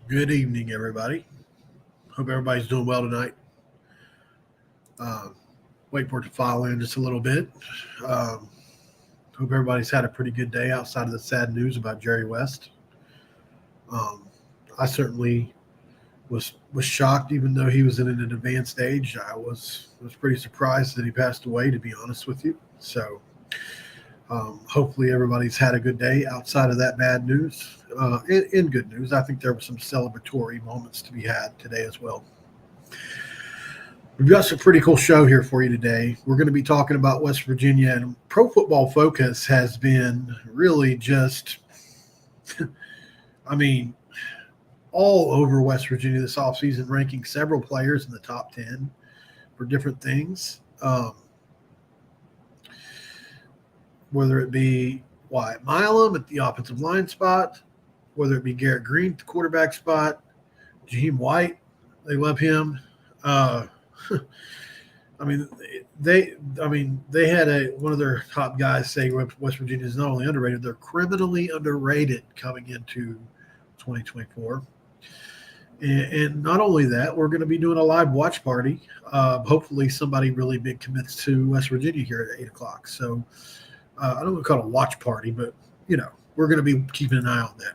Good evening, everybody. Hope everybody's doing well tonight. Um, Wait for it to file in just a little bit. Um, Hope everybody's had a pretty good day outside of the sad news about Jerry West. Um, I certainly was shocked, even though he was in an advanced age. I was pretty surprised that he passed away, to be honest with you. So hopefully everybody's had a good day outside of that bad news. In good news, I think there were some celebratory moments to be had today as well. We've got some pretty cool show here for you today. We're going to be talking about West Virginia, and Pro Football Focus has been really just, I mean, all over West Virginia this offseason, ranking several players in the top 10 for different things. Whether it be Wyatt Milam at the offensive line spot, whether it be Garrett Green at the quarterback spot, Jaheim White, they love him. I mean, they had one of their top guys say West Virginia is not only underrated, they're criminally underrated coming into 2024. And not only that, we're going to be doing a live watch party. Hopefully, somebody really big commits to West Virginia here at 8 o'clock. So I don't want to call it a watch party, but we're going to be keeping an eye on that.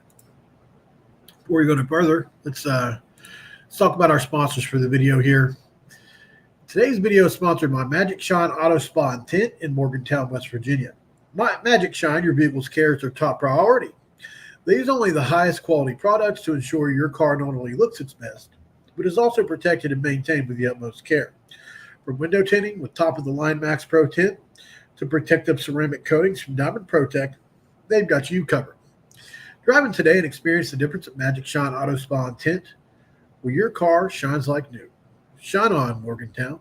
Before we go any further, let's talk about our sponsors for the video here. Today's video is sponsored by Magic Shine Auto Spa and Tint in Morgantown, West Virginia. Magic Shine, your vehicle's care is their top priority. They use only the highest quality products to ensure your car not only looks its best, but is also protected and maintained with the utmost care. From window tinting with top-of-the-line Max Pro Tint to protective ceramic coatings from Diamond Protect, they've got you covered. Drive in today and experience the difference at Magic Shine Auto Spa and Tint, where your car shines like new. Shine on, Morgantown.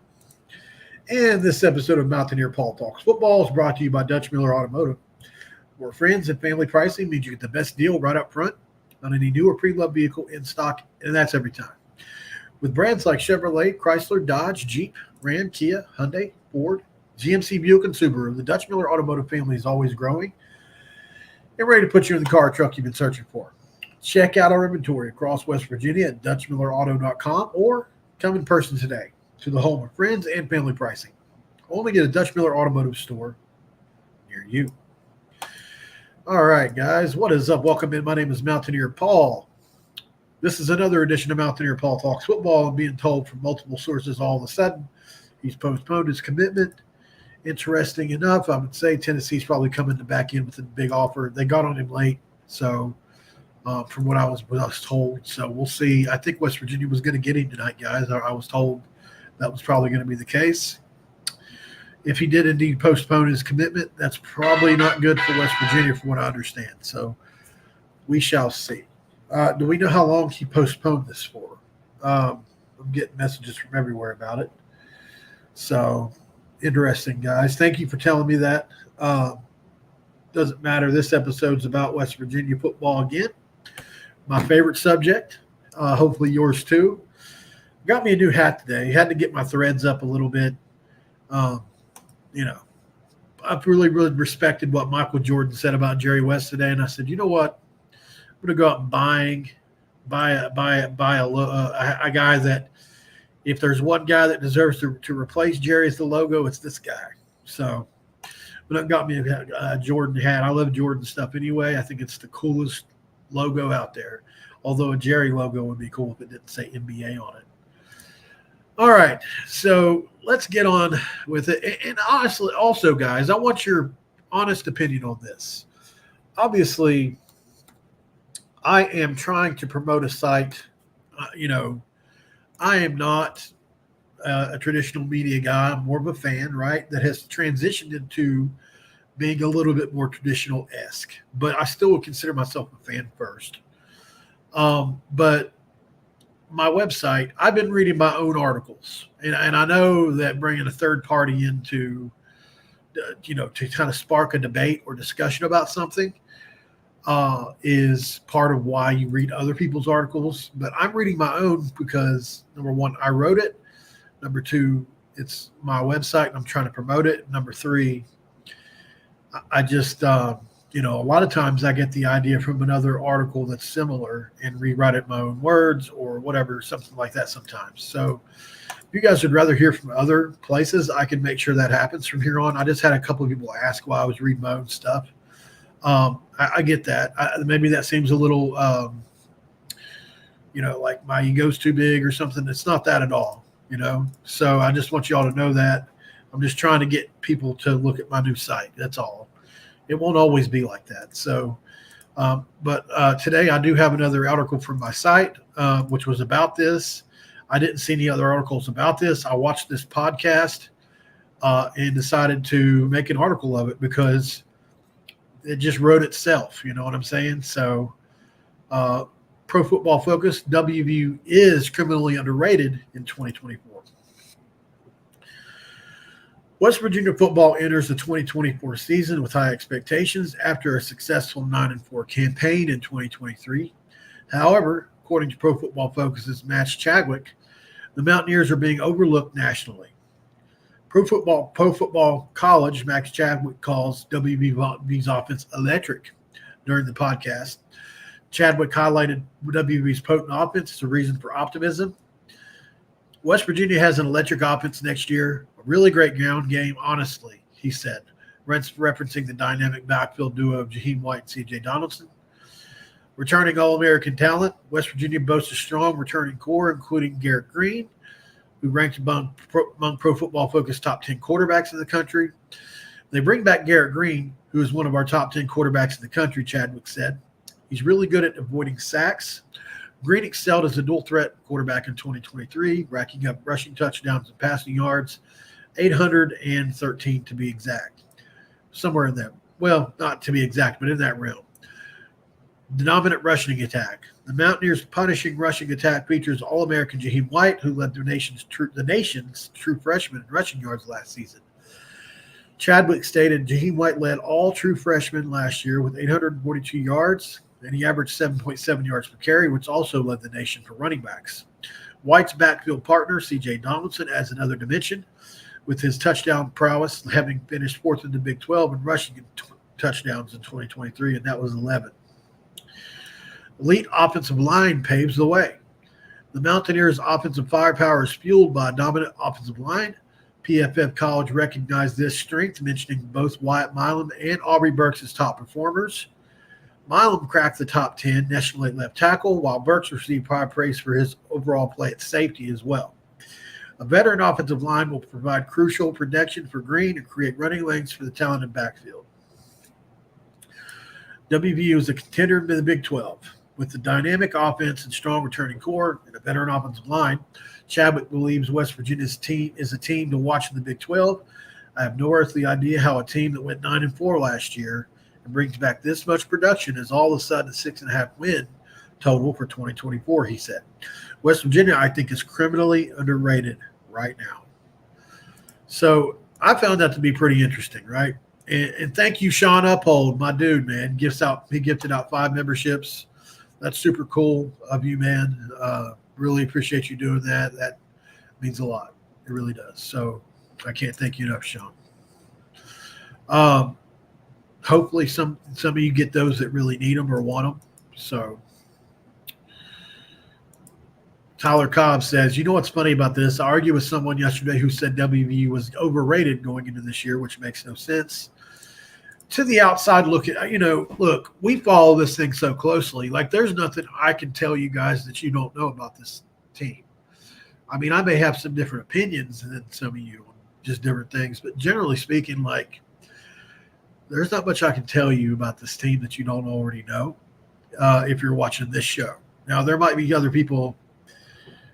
And this episode of Mountaineer Paul Talks Football is brought to you by Dutch Miller Automotive, where friends and family pricing means you get the best deal right up front on any new or pre-loved vehicle in stock, and that's every time. With brands like Chevrolet, Chrysler, Dodge, Jeep, Ram, Kia, Hyundai, Ford, GMC, Buick, and Subaru, the Dutch Miller Automotive family is always growing and ready to put you in the car or truck you've been searching for. Check out our inventory across West Virginia at DutchMillerAuto.com or come in person today to the home of friends and family pricing. Only get a Dutch Miller Automotive store near you. All right, guys, what is up? Welcome in. My name is Mountaineer Paul. This is another edition of Mountaineer Paul Talks Football. I'm being told from multiple sources all of a sudden he's postponed his commitment. Interesting enough, I would say Tennessee's probably coming back in with a big offer. They got on him late, so from what I was told. So we'll see. I think West Virginia was going to get him tonight, guys. I was told that was probably going to be the case. If he did indeed postpone his commitment, that's probably not good for West Virginia from what I understand. So we shall see. Do we know how long he postponed this for? I'm getting messages from everywhere about it. So interesting, guys. Thank you for telling me that. Doesn't matter. This episode's about West Virginia football again. My favorite subject. Hopefully yours too. Got me a new hat today. Had to get my threads up a little bit. I've really respected what Michael Jordan said about Jerry West today, and I said, you know what? I'm going to go out and buy a guy that, if there's one guy that deserves to replace Jerry as the logo, it's this guy. So, but it got me a Jordan hat. I love Jordan stuff anyway. I think it's the coolest logo out there. Although a Jerry logo would be cool if it didn't say NBA on it. All right, so let's get on with it. And honestly, also, guys, I want your honest opinion on this. Obviously, I am trying to promote a site. I am not a traditional media guy. I'm more of a fan, right, that has transitioned into being a little bit more traditional-esque. But I still would consider myself a fan first. But my website, I've been reading my own articles, and I know that bringing a third party into, to kind of spark a debate or discussion about something is part of why you read other people's articles. But I'm reading my own because, number one, I wrote it. Number two, it's my website and I'm trying to promote it. Number three, I just A lot of times I get the idea from another article that's similar and rewrite it in my own words or whatever, something like that sometimes. So if you guys would rather hear from other places, I can make sure that happens from here on. I just had a couple of people ask why I was reading my own stuff. I get that. Maybe that seems a little, like my ego's too big or something. It's not that at all, So I just want you all to know that. I'm just trying to get people to look at my new site. That's all. It won't always be like that. So, but today I do have another article from my site, which was about this. I didn't see any other articles about this. I watched this podcast and decided to make an article of it because it just wrote itself. You know what I'm saying? So, Pro Football Focus, WVU is criminally underrated in 2024. West Virginia football enters the 2024 season with high expectations after a successful 9-4 campaign in 2023. However, according to Pro Football Focus's Matt Chadwick, the Mountaineers are being overlooked nationally. Pro Football College, Max Chadwick calls WVU's offense electric during the podcast. Chadwick highlighted WVU's potent offense as a reason for optimism. West Virginia has an electric offense next year, a really great ground game, honestly, he said, referencing the dynamic backfield duo of Jaheim White and C.J. Donaldson. Returning All-American talent, West Virginia boasts a strong returning core, including Garrett Green, who ranked among Pro Football Focus top 10 quarterbacks in the country. They bring back Garrett Green, who is one of our top 10 quarterbacks in the country, Chadwick said. He's really good at avoiding sacks. Green excelled as a dual-threat quarterback in 2023, racking up rushing touchdowns and passing yards, 813 to be exact. Somewhere in there. Well, not to be exact, but in that realm. The dominant rushing attack. The Mountaineers' punishing rushing attack features All-American Jaheim White, who led the nation's true freshman in rushing yards last season. Chadwick stated Jaheim White led all true freshmen last year with 842 yards, and he averaged 7.7 yards per carry, which also led the nation for running backs. White's backfield partner, C.J. Donaldson, adds another dimension, with his touchdown prowess having finished fourth in the Big 12 and rushing touchdowns in 2023, and that was 11. Elite offensive line paves the way. The Mountaineers' offensive firepower is fueled by a dominant offensive line. PFF College recognized this strength, mentioning both Wyatt Milam and Aubrey Burks as top performers. Milam cracked the top 10 nationally at left tackle, while Burks received high praise for his overall play at safety as well. A veteran offensive line will provide crucial protection for Green and create running lanes for the talented backfield. WVU is a contender in the Big 12. With the dynamic offense and strong returning core and a veteran offensive line, Chadwick believes West Virginia's team is a team to watch in the Big 12. I have no earthly idea how a team that went 9-4 last year and brings back this much production is all of a sudden a 6.5 win total for 2024, he said. West Virginia, I think, is criminally underrated right now. So I found that to be pretty interesting, right? And thank you, Sean Uphold, my dude, man. He gifted out 5 memberships. That's super cool of you, man. Really appreciate you doing that. That means a lot. It really does. So I can't thank you enough, Sean. Hopefully some of you get those that really need them or want them. So Tyler Cobb says, you know what's funny about this? I argued with someone yesterday who said WVU was overrated going into this year, which makes no sense. To the outside looking, look, we follow this thing so closely. Like, there's nothing I can tell you guys that you don't know about this team. I mean, I may have some different opinions than some of you, just different things. But generally speaking, like, there's not much I can tell you about this team that you don't already know if you're watching this show. Now, there might be other people.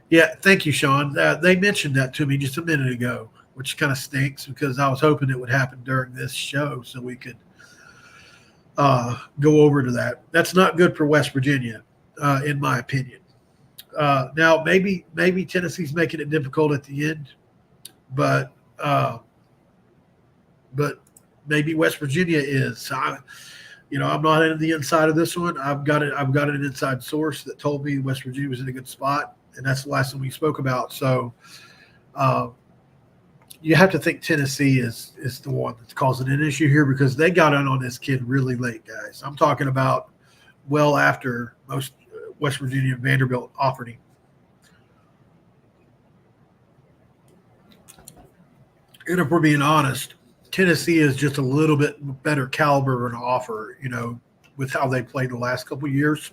Yeah, thank you, Sean. They mentioned that to me just a minute ago, which kind of stinks because I was hoping it would happen during this show so we could go over to that. That's not good for West Virginia, in my opinion. Now, maybe Tennessee's making it difficult at the end, but maybe West Virginia is. I'm not in the inside of this one. I've got an inside source that told me West Virginia was in a good spot, and that's the last one we spoke about. So you have to think Tennessee is the one that's causing an issue here because they got in on this kid really late, guys. I'm talking about well after most West Virginia and Vanderbilt offered him. And if we're being honest, Tennessee is just a little bit better caliber of an offer, with how they played the last couple of years.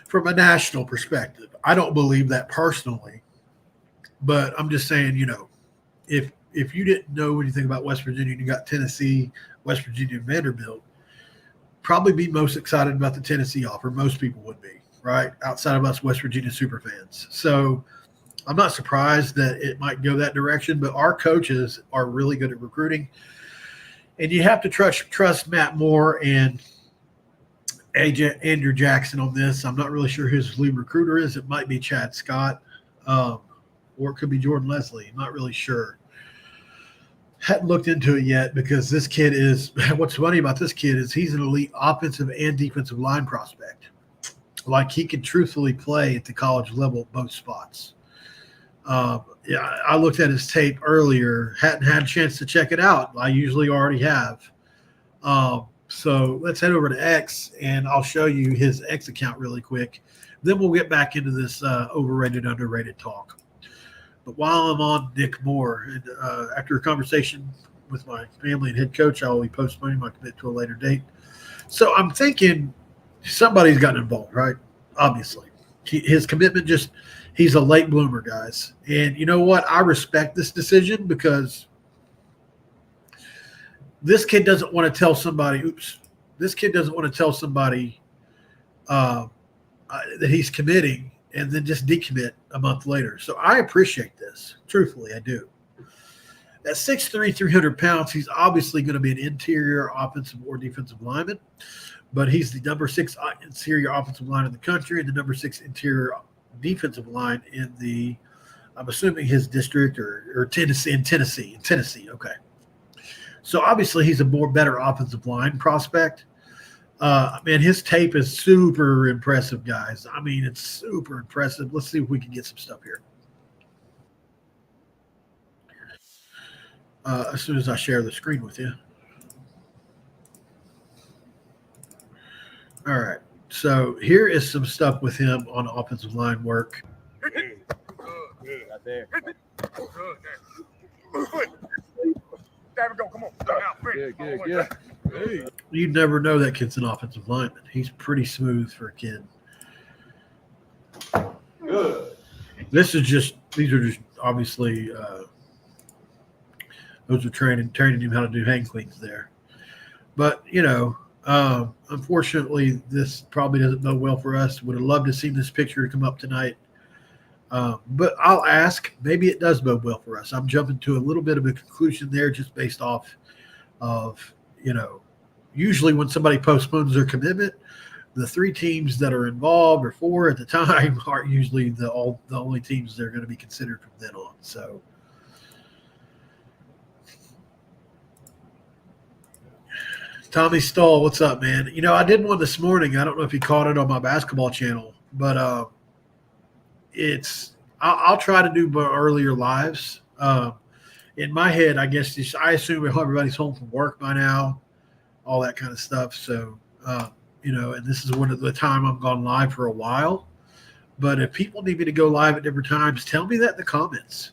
From a national perspective, I don't believe that personally, but I'm just saying, if you didn't know anything about West Virginia and you got Tennessee, West Virginia, and Vanderbilt, probably be most excited about the Tennessee offer. Most people would be, right? Outside of us West Virginia super fans. So I'm not surprised that it might go that direction, but our coaches are really good at recruiting. And you have to trust Matt Moore and Andrew Jackson on this. I'm not really sure who his lead recruiter is. It might be Chad Scott, or it could be Jordan Leslie. I'm not really sure. Hadn't looked into it yet because this kid is – what's funny about this kid is he's an elite offensive and defensive line prospect. Like he can truthfully play at the college level both spots. I looked at his tape earlier. Hadn't had a chance to check it out. I usually already have. So let's head over to X, and I'll show you his X account really quick. Then we'll get back into this overrated, underrated talk. But while I'm on Nick Moore, and after a conversation with my family and head coach, I will be postponing my commit to a later date. So I'm thinking somebody's gotten involved, right? Obviously. His commitment he's a late bloomer, guys. And you know what? I respect this decision because this kid doesn't want to tell somebody, that he's committing and then just decommit a month later. So I appreciate this. Truthfully, I do. At 6'3", 300 pounds, he's obviously going to be an interior offensive or defensive lineman, but he's the number 6 interior offensive line in the country and the number 6 interior defensive line in I'm assuming his district or Tennessee. Okay. So obviously he's a better offensive line prospect. Man, his tape is super impressive, guys. I mean, it's super impressive. Let's see if we can get some stuff here. As soon as I share the screen with you. All right. So here is some stuff with him on offensive line work. Good. Right there. There we go. Come on. Good. Hey. You'd never know that kid's an offensive lineman. He's pretty smooth for a kid. Good. These are just obviously those are training him how to do hang cleans there. But, unfortunately, this probably doesn't bode well for us. Would have loved to see this picture come up tonight. But I'll ask, maybe it does bode well for us. I'm jumping to a little bit of a conclusion there just based off of, usually when somebody postpones their commitment, the 3 teams that are involved or 4 at the time aren't usually the only teams that are going to be considered from then on. So Tommy Stoll, what's up, man? I did one this morning. I don't know if you caught it on my basketball channel, but I'll try to do earlier lives. In my head, I guess I assume everybody's home from work by now, all that kind of stuff. So, and this is one of the time I've gone live for a while. But if people need me to go live at different times, tell me that in the comments,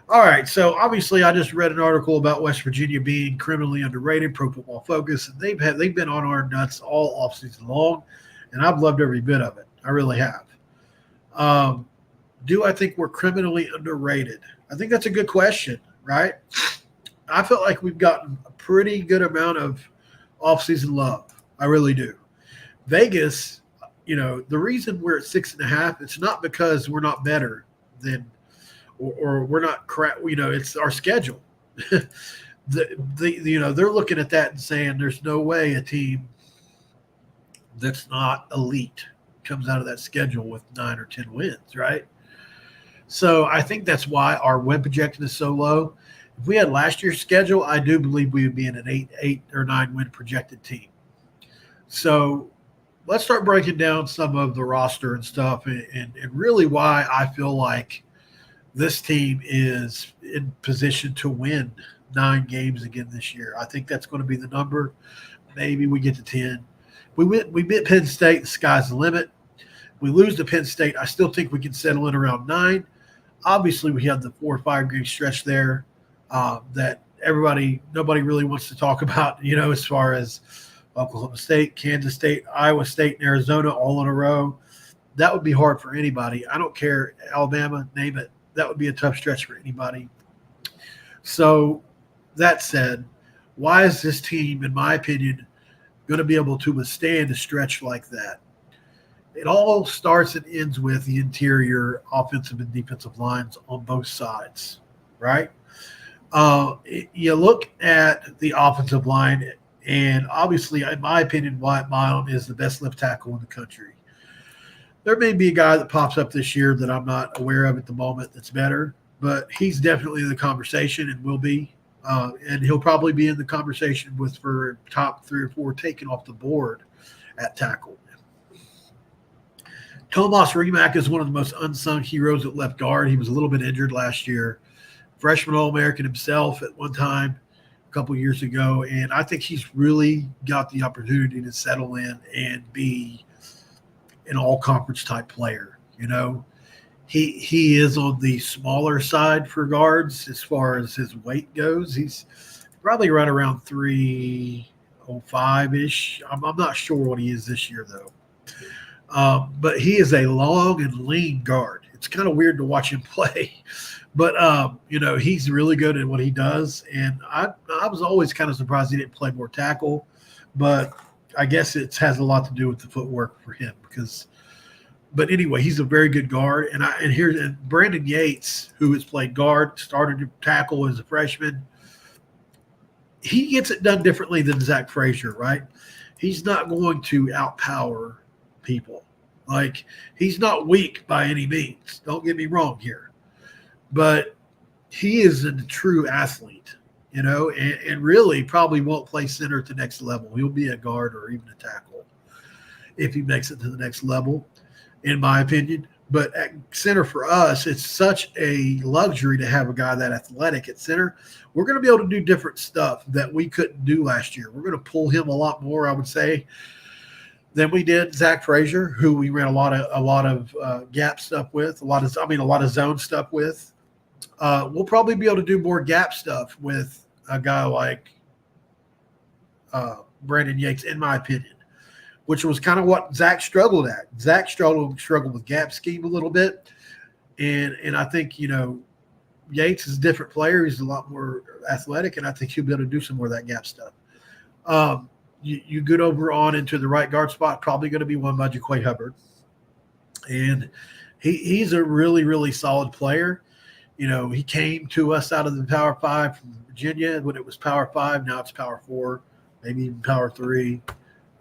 All right, so obviously I just read an article about West Virginia being criminally underrated, Pro Football Focus, and they've been on our nuts all offseason long, and I've loved every bit of it. I really have. Do I think we're criminally underrated? I think that's a good question, right? I felt like we've gotten a pretty good amount of offseason love. I really do. Vegas, the reason we're at 6.5, it's not because we're not better than or we're not crap. It's our schedule. They're looking at that and saying there's no way a team that's not elite comes out of that schedule with 9 or 10 wins, right? So I think that's why our win projection is so low. If we had last year's schedule, I do believe we would be in an 8 or 9 win projected team. So let's start breaking down some of the roster and stuff and really why I feel like this team is in position to win 9 games again this year. I think that's going to be the number. Maybe we get to 10. We beat Penn State. The sky's the limit. We lose to Penn State. I still think we can settle in around 9. Obviously, we have the 4 or 5 game stretch there that nobody really wants to talk about, as far as Oklahoma State, Kansas State, Iowa State, and Arizona all in a row. That would be hard for anybody. I don't care, Alabama, name it. That would be a tough stretch for anybody. So that said, why is this team, in my opinion, going to be able to withstand a stretch like that? It all starts and ends with the interior offensive and defensive lines on both sides, right? You look at the offensive line, and obviously, in my opinion, Wyatt Milne is the best left tackle in the country. There may be a guy that pops up this year that I'm not aware of at the moment that's better, but he's definitely in the conversation and will be. And he'll probably be in the conversation for top 3 or 4 taken off the board at tackle. Tomas Rimac is one of the most unsung heroes at left guard. He was a little bit injured last year. Freshman All-American himself at one time a couple years ago. And I think he's really got the opportunity to settle in and be an all-conference type player. He is on the smaller side for guards as far as his weight goes. He's probably right around 305-ish. I'm not sure what he is this year, though. But he is a long and lean guard. It's kind of weird to watch him play. But, he's really good at what he does. And I was always kind of surprised he didn't play more tackle. But I guess it has a lot to do with the footwork for him but anyway, he's a very good guard. And Brandon Yates, who has played guard, started to tackle as a freshman. He gets it done differently than Zach Frazier, right? He's not going to outpower people. Like, he's not weak by any means. Don't get me wrong here. But he is a true athlete, and really probably won't play center at the next level. He'll be a guard or even a tackle if he makes it to the next level, in my opinion. But at center for us, it's such a luxury to have a guy that athletic at center. We're going to be able to do different stuff that we couldn't do last year. We're going to pull him a lot more, I would say, than we did Zach Frazier, who we ran a lot of gap stuff with, a lot of zone stuff with. We'll probably be able to do more gap stuff with a guy like Brandon Yates, in my opinion, which was kind of what Zach struggled at. Zach struggled with gap scheme a little bit. And I think, Yates is a different player. He's a lot more athletic, and I think he'll be able to do some more of that gap stuff. You get over on into the right guard spot, probably going to be won by Jaquay Hubbard. And he's a really, really solid player. He came to us out of the Power 5 from Virginia when it was Power 5. Now it's Power 4, maybe even Power 3.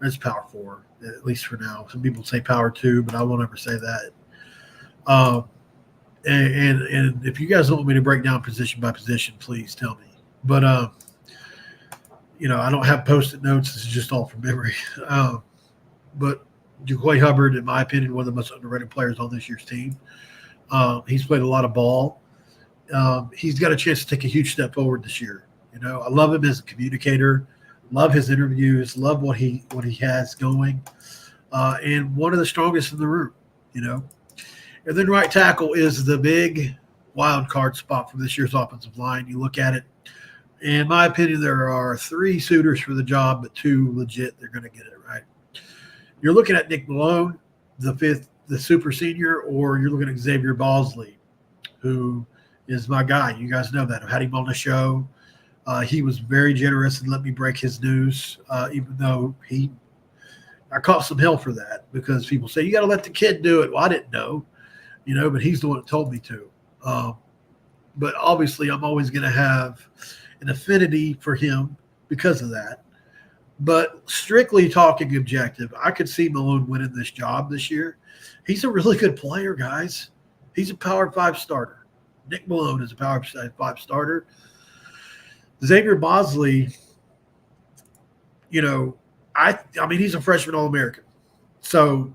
It's Power 4, at least for now. Some people say Power 2, but I won't ever say that. And if you guys don't want me to break down position by position, please tell me. But, I don't have Post-it notes. This is just all from memory. But Jaquay Hubbard, in my opinion, one of the most underrated players on this year's team. He's played a lot of ball. He's got a chance to take a huge step forward this year. I love him as a communicator. Love his interviews. Love what he has going. And one of the strongest in the room, And then right tackle is the big wild card spot for this year's offensive line. You look at it. In my opinion, there are 3 suitors for the job, but 2 legit. They're going to get it right. You're looking at Nick Malone, the super senior, or you're looking at Xavier Bosley, who is my guy. You guys know that. I've had him on the show. He was very generous and let me break his news, even though I caught some hell for that because people say, you got to let the kid do it. Well, I didn't know, but he's the one that told me to. But obviously I'm always going to have an affinity for him because of that. But strictly talking objective, I could see Malone winning this job this year. He's a really good player, guys. He's a Power 5 starter. Nick Malone is a Power 5 starter. Xavier Bosley, I mean, he's a freshman All-American. So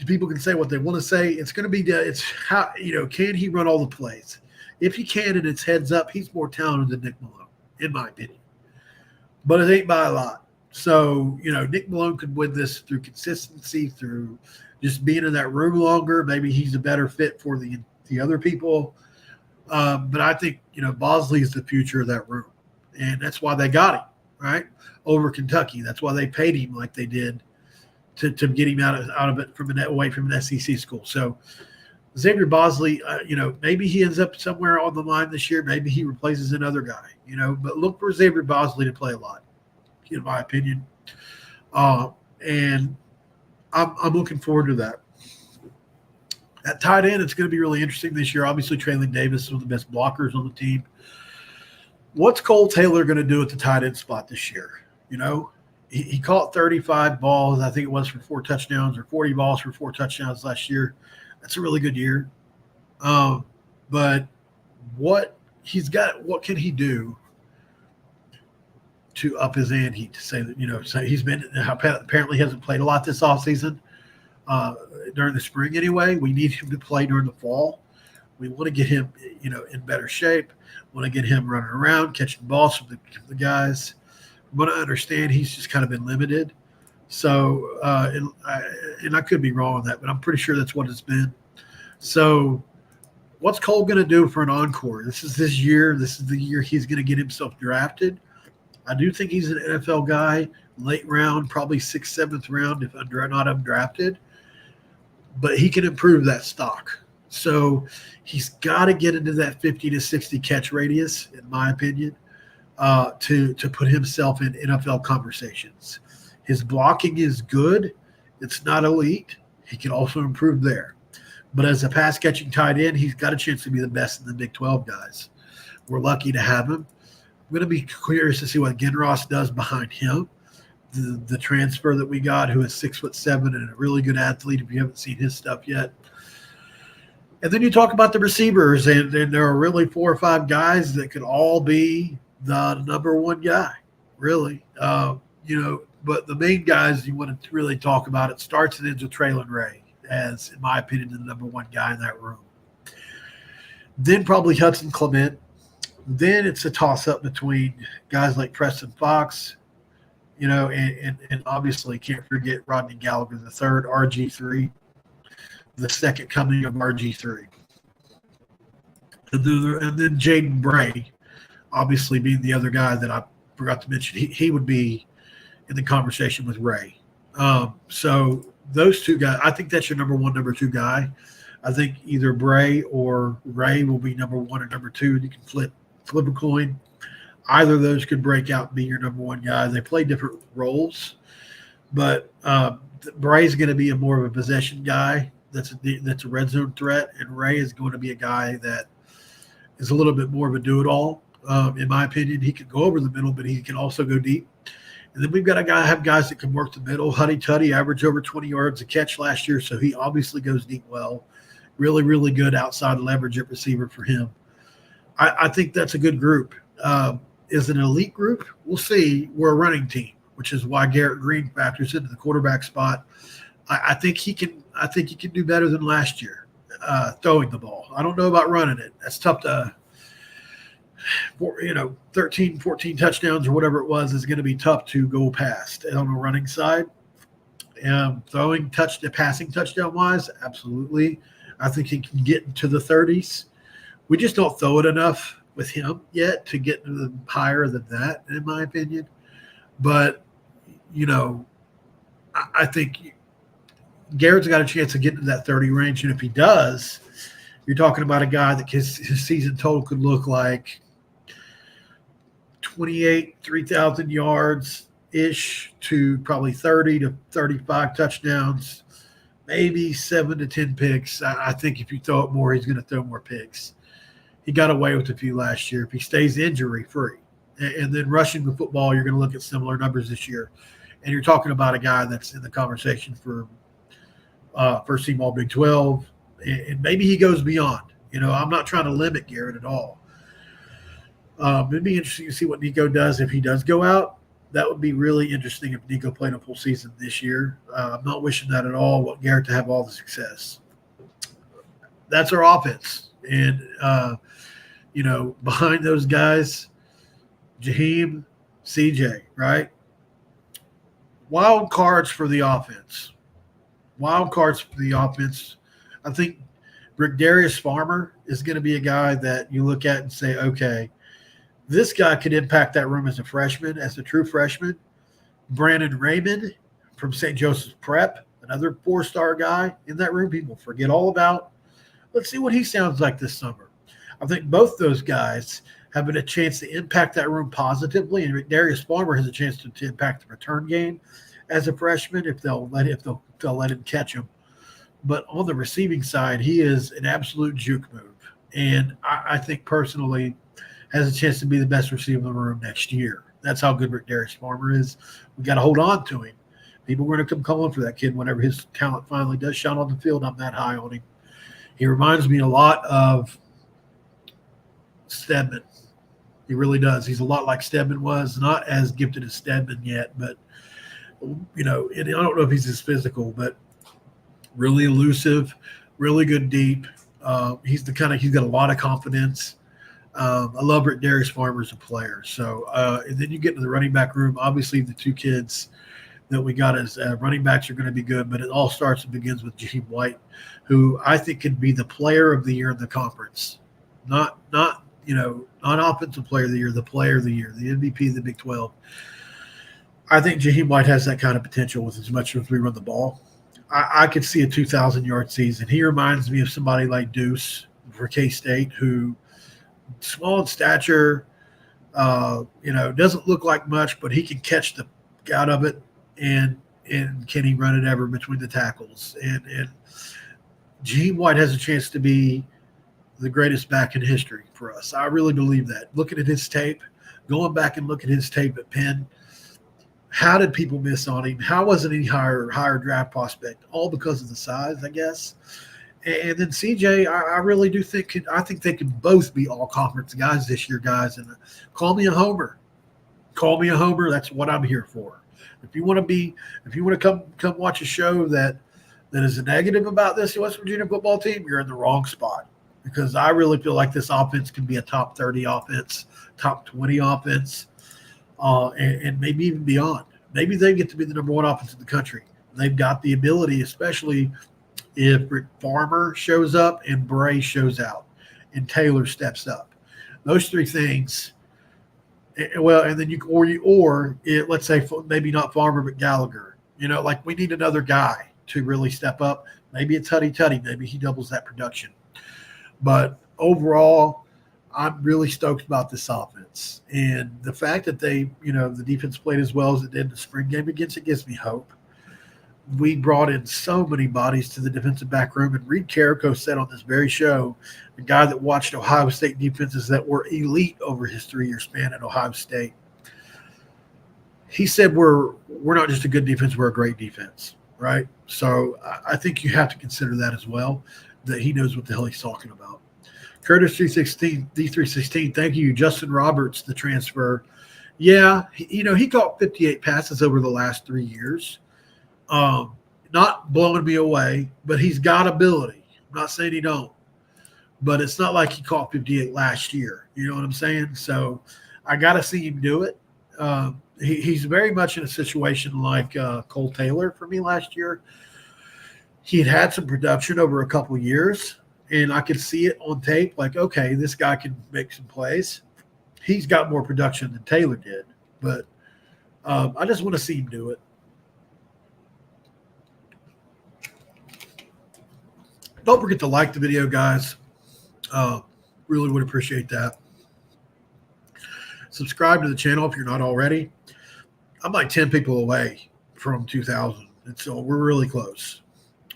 people can say what they want to say. It's going to be it's how, can he run all the plays? if he can and it's heads up, he's more talented than Nick Malone, in my opinion. But it ain't by a lot. So, Nick Malone could win this through consistency, through just being in that room longer. Maybe he's a better fit for the other people. But I think, Bosley is the future of that room. And that's why they got him, right, over Kentucky. That's why they paid him like they did to get him out of it away from an SEC school. So Xavier Bosley, maybe he ends up somewhere on the line this year. Maybe he replaces another guy, but look for Xavier Bosley to play a lot, in my opinion. And I'm looking forward to that. At tight end, it's going to be really interesting this year. Obviously, Traylon Davis is one of the best blockers on the team. What's Cole Taylor going to do at the tight end spot this year? He caught 35 balls, I think it was, for 4 touchdowns, or 40 balls for 4 touchdowns last year. That's a really good year. But what can he do to up his ante, to say that, so he's been apparently hasn't played a lot this offseason, during the spring anyway. We need him to play during the fall. We want to get him, in better shape. Want to get him running around, catching balls from the guys. From what I understand, he's just kind of been limited. So, and I could be wrong on that, but I'm pretty sure that's what it's been. So what's Cole going to do for an encore? This is this year. This is the year he's going to get himself drafted. I do think he's an NFL guy, late round, probably 6th, 7th round, if not undrafted. But he can improve that stock. So he's got to get into that 50 to 60 catch radius, in my opinion, to put himself in NFL conversations. His blocking is good. It's not elite. He can also improve there. But as a pass-catching tight end, he's got a chance to be the best in the Big 12 guys. We're lucky to have him. I'm going to be curious to see what Genros does behind him. The transfer that we got, who is 6'7" and a really good athlete, if you haven't seen his stuff yet. And then you talk about the receivers, and there are really 4 or 5 guys that could all be the number one guy, really. But the main guys you want to really talk about, it starts and ends with Traylon Ray, as, in my opinion, the number one guy in that room. Then probably Hudson Clement. Then it's a toss-up between guys like Preston Fox, and obviously can't forget Rodney Gallagher the third, RG3, the second coming of RG3. And then Jaden Bray, obviously being the other guy that I forgot to mention. He would be in the conversation with Ray. So those 2 guys, I think that's your number 1, number 2 guy. I think either Bray or Ray will be number 1 or number 2. You can flip a coin. Either of those could break out and be your number 1 guy. They play different roles, but Bray's going to be more of a possession guy. That's a red zone threat, and Ray is going to be a guy that is a little bit more of a do-it-all. In my opinion, he can go over the middle, but he can also go deep. And then we've got have guys that can work the middle. Huddy Tuddy averaged over 20 yards a catch last year, so he obviously goes deep well. Really, really good outside leverage at receiver for him. I think that's a good group. Is it an elite group? We'll see. We're a running team, which is why Garrett Green factors into the quarterback spot. I think he can do better than last year throwing the ball. I don't know about running it. That's tough to 13, 14 touchdowns or whatever it was is going to be tough to go past. And on the running side, passing touchdown wise, absolutely. I think he can get into the 30s. We just don't throw it enough with him yet to get higher than that, in my opinion. But, I think Garrett's got a chance to get into that 30 range. And if he does, you're talking about a guy that his season total could look like 28, 3,000 yards-ish to probably 30 to 35 touchdowns, maybe 7 to 10 picks. I think if you throw it more, he's going to throw more picks. He got away with a few last year if he stays injury-free. And then rushing the football, you're going to look at similar numbers this year. And you're talking about a guy that's in the conversation for first team all Big 12. And maybe he goes beyond. I'm not trying to limit Garrett at all. It'd be interesting to see what Nico does if he does go out. That would be really interesting if Nico played a full season this year. I'm not wishing that at all. I want Garrett to have all the success. That's our offense. And behind those guys, Jaheim, CJ, right? Wild cards for the offense. Wild cards for the offense. I think Darius Farmer is going to be a guy that you look at and say, okay, this guy could impact that room as a freshman, as a true freshman. Brandon Raymond from St. Joseph's Prep, another 4-star guy in that room people forget all about. Let's see what he sounds like this summer. I think both those guys have a chance to impact that room positively, and Darius Farmer has a chance to impact the return game as a freshman if they'll let him catch him. But on the receiving side, he is an absolute juke move, and I think personally has a chance to be the best receiver in the room next year. That's how good Darius Farmer is. We got to hold on to him. People are going to come calling for that kid whenever his talent finally does shine on the field. I'm that high on him. He reminds me a lot of Stedman. He really does. He's a lot like Stedman was. Not as gifted as Stedman yet, but, and I don't know if he's as physical, but really elusive, really good deep. He's got a lot of confidence. I love Darius Farmer as a player. So, and then you get to the running back room. Obviously, the two kids that we got as running backs are going to be good, but it all starts and begins with Jaheim White, who I think could be the player of the year in the conference. Not offensive player of the year, the player of the year, the MVP of the Big 12. I think Jaheim White has that kind of potential with as much as we run the ball. I could see a 2,000-yard season. He reminds me of somebody like Deuce for K-State, who small in stature, doesn't look like much, but he can catch the out of it, and can he run it ever between the tackles? And Jaheim White has a chance to be the greatest back in history for us. I really believe that. Looking at his tape, going back and looking at his tape at Penn, how did people miss on him? How wasn't he higher draft prospect? All because of the size, I guess. And then CJ, I really do think – I think they could both be all-conference guys this year, guys. And call me a homer. Call me a homer. That's what I'm here for. If you want to come watch a show that is a negative about this West Virginia football team, you're in the wrong spot, because I really feel like this offense can be a top 30 offense, top 20 offense, and maybe even beyond. Maybe they get to be the number one offense in the country. They've got the ability, especially if Rick Farmer shows up and Bray shows out and Taylor steps up. Those three things. Well, and then let's say maybe not Farmer, but Gallagher. Like we need another guy to really step up. Maybe it's Tutty. Maybe he doubles that production. But overall, I'm really stoked about this offense. And the fact that the defense played as well as it did in the spring game against it gives me hope. We brought in so many bodies to the defensive back room. And Reed Carrico said on this very show, the guy that watched Ohio State defenses that were elite over his 3-year span at Ohio State, he said we're not just a good defense, we're a great defense, right? So I think you have to consider that as well, that he knows what the hell he's talking about. Curtis 316, D316, thank you. Justin Roberts, the transfer. Yeah, he caught 58 passes over the last 3 years. Not blowing me away, but he's got ability. I'm not saying he don't, but it's not like he caught 58 last year. You know what I'm saying? So I got to see him do it. He's very much in a situation like Cole Taylor for me last year. He'd had some production over a couple years, and I could see it on tape like, okay, this guy can make some plays. He's got more production than Taylor did, but I just want to see him do it. Don't forget to like the video, guys. Really would appreciate that. Subscribe to the channel if you're not already. I'm like 10 people away from 2,000, and so we're really close.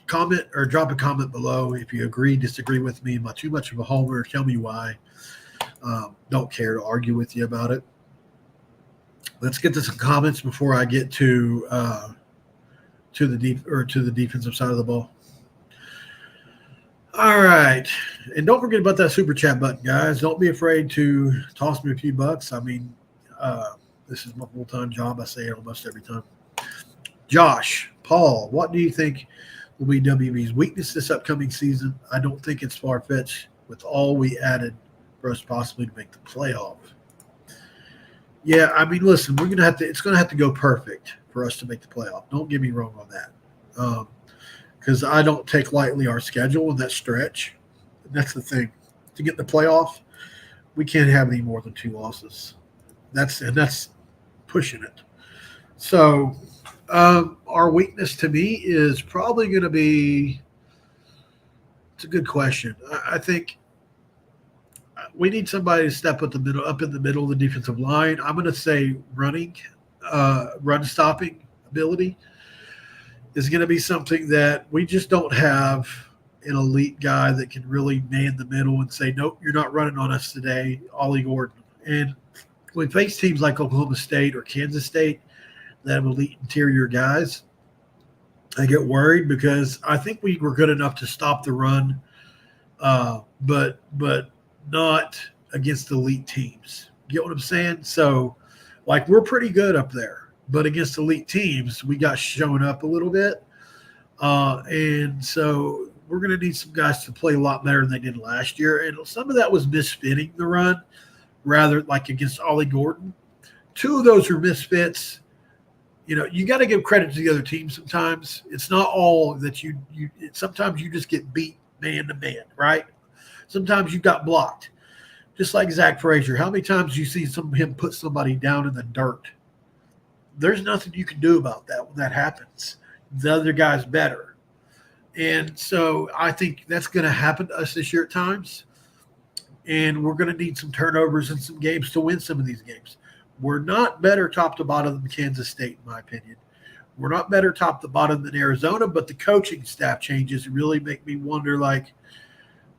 Comment or drop a comment below if you agree, disagree with me. Am I too much of a homer? Tell me why. Don't care to argue with you about it. Let's get to some comments before I get to the defensive side of the ball. All right. And don't forget about that super chat button, guys. Don't be afraid to toss me a few bucks. I mean, this is my full-time job. I say it almost every time. Josh, Paul, what do you think will be WV's weakness this upcoming season? I don't think it's far-fetched with all we added for us possibly to make the playoff. Yeah, I mean, listen, we're gonna have to. It's gonna have to go perfect for us to make the playoff. Don't get me wrong on that, because I don't take lightly our schedule in that stretch. That's the thing. To get in the playoff, we can't have any more than 2 losses. That's pushing it. So, our weakness to me is probably going to be. It's a good question. I think we need somebody to step up in the middle of the defensive line. I'm going to say run stopping ability is going to be something that we just don't have an elite guy that can really man the middle and say, nope, you're not running on us today, Ollie Gordon. And when we face teams like Oklahoma State or Kansas State that have elite interior guys, I get worried because I think we were good enough to stop the run, but not against elite teams. Get what I'm saying? So, like, we're pretty good up there, but against elite teams, we got shown up a little bit. And so we're going to need some guys to play a lot better than they did last year. And some of that was misfitting the run, rather like against Ollie Gordon. 2 of those are misfits. You know, you got to give credit to the other team sometimes. It's not all that you sometimes you just get beat man to man, right? Sometimes you got blocked. Just like Zach Frazier. How many times do you see him put somebody down in the dirt? There's nothing you can do about that when that happens. The other guy's better. And so I think that's going to happen to us this year at times. And we're going to need some turnovers in some games to win some of these games. We're not better top to bottom than Kansas State, in my opinion. We're not better top to bottom than Arizona, but the coaching staff changes really make me wonder, like,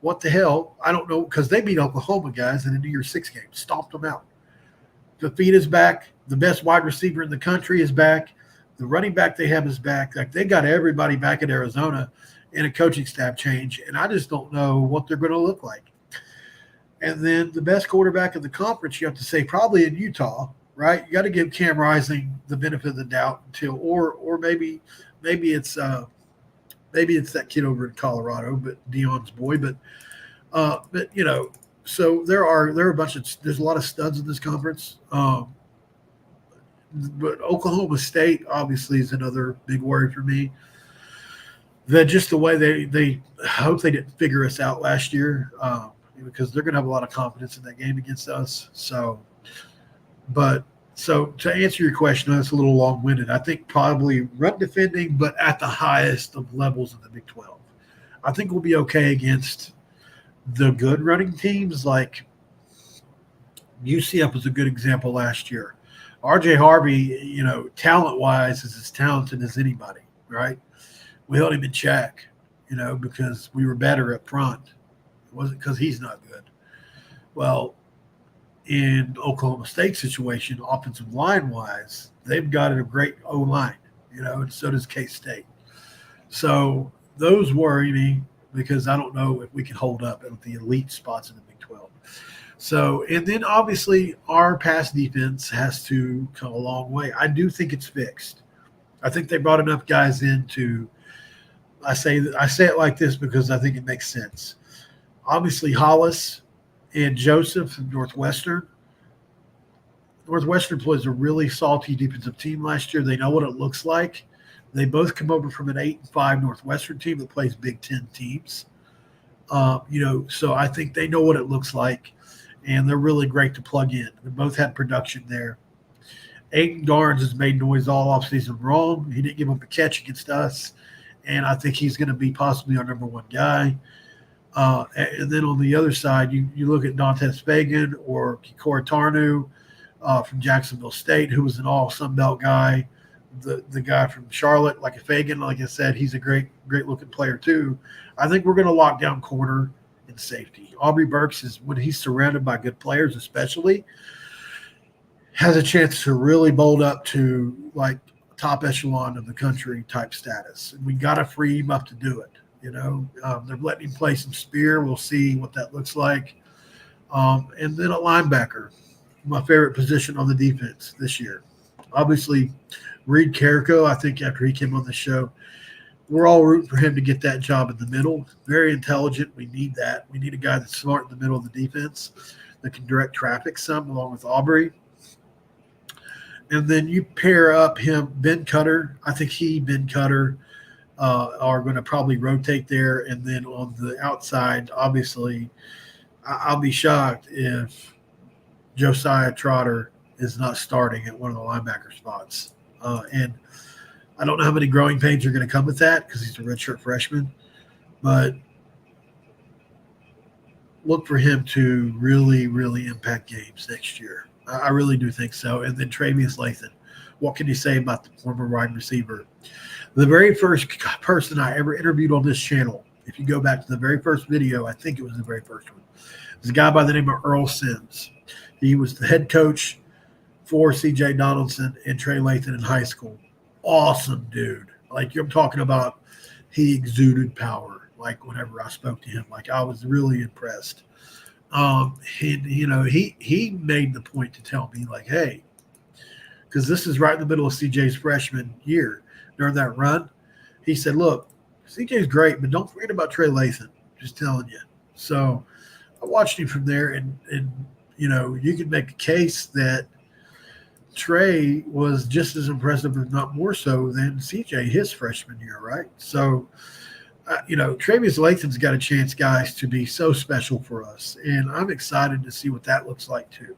what the hell? I don't know, because they beat Oklahoma guys in the New Year's 6 game, stomped them out. The feet is back. The best wide receiver in the country is back. The running back they have is back. Like, they got everybody back at Arizona in a coaching staff change, and I just don't know what they're going to look like. And then the best quarterback in the conference, you have to say probably in Utah, right? You got to give Cam Rising the benefit of the doubt until, or maybe it's that kid over in Colorado, but Dion's boy. But you know, so there are there's a lot of studs in this conference. But Oklahoma State obviously is another big worry for me. That just the way they I hope they didn't figure us out last year. Because they're going to have a lot of confidence in that game against us. So to answer your question, that's a little long-winded. I think probably run defending, but at the highest of levels in the Big 12. I think we'll be okay against the good running teams. Like UCF was a good example last year. RJ Harvey, you know, talent-wise is as talented as anybody, right? We held him in check, you know, because we were better up front. It wasn't because he's not good. Well, in Oklahoma State situation, offensive line-wise, they've got a great O-line, you know, and so does K-State. So those worry me because I don't know if we can hold up at the elite spots in the Big 12. So, and then obviously our pass defense has to come a long way. I do think it's fixed. I think they brought enough guys in to – I say it like this because I think it makes sense. Obviously, Hollis and Joseph from Northwestern. Northwestern plays a really salty defensive team last year. They know what it looks like. They both come over from an 8-5 Northwestern team that plays Big Ten teams. You know, so I think they know what it looks like, and they're really great to plug in. They both had production there. Aiden Garnes has made noise all offseason wrong. He didn't give up a catch against us, and I think he's going to be possibly our number 1 guy. And then on the other side, you look at Dantes Fagan or Kikora Tarnu from Jacksonville State, who was an all Sun Belt guy. The guy from Charlotte, like a Fagan, like I said, he's a great looking player too. I think we're going to lock down corner and safety. Aubrey Burks is, when he's surrounded by good players, especially, has a chance to really bolt up to like top echelon of the country type status. And we got to free him up to do it. You know, they're letting him play some spear. We'll see what that looks like. And then a linebacker, my favorite position on the defense this year. Obviously, Reed Carrico, I think after he came on the show, we're all rooting for him to get that job in the middle. Very intelligent. We need that. We need a guy that's smart in the middle of the defense that can direct traffic some, along with Aubrey. And then you pair up him, Ben Cutter. I think Ben Cutter are going to probably rotate there. And then on the outside, obviously, I'll be shocked if Josiah Trotter is not starting at one of the linebacker spots. And I don't know how many growing pains are going to come with that because he's a redshirt freshman. But look for him to really, really impact games next year. I really do think so. And then Travius Lathan. What can you say about the former wide receiver? The very first person I ever interviewed on this channel, if you go back to the very first video, I think it was the very first one, was a guy by the name of Earl Sims. He was the head coach for C.J. Donaldson and Trey Lathan in high school. Awesome dude. Like, I'm talking about, he exuded power. Like, whenever I spoke to him, like, I was really impressed. He made the point to tell me, like, hey, because this is right in the middle of CJ's freshman year during that run. He said, look, CJ's great, but don't forget about Trey Lathan. Just telling you. So I watched him from there, and you could make a case that Trey was just as impressive, if not more so, than CJ his freshman year, right? So, Travius Lathan's got a chance, guys, to be so special for us, and I'm excited to see what that looks like too.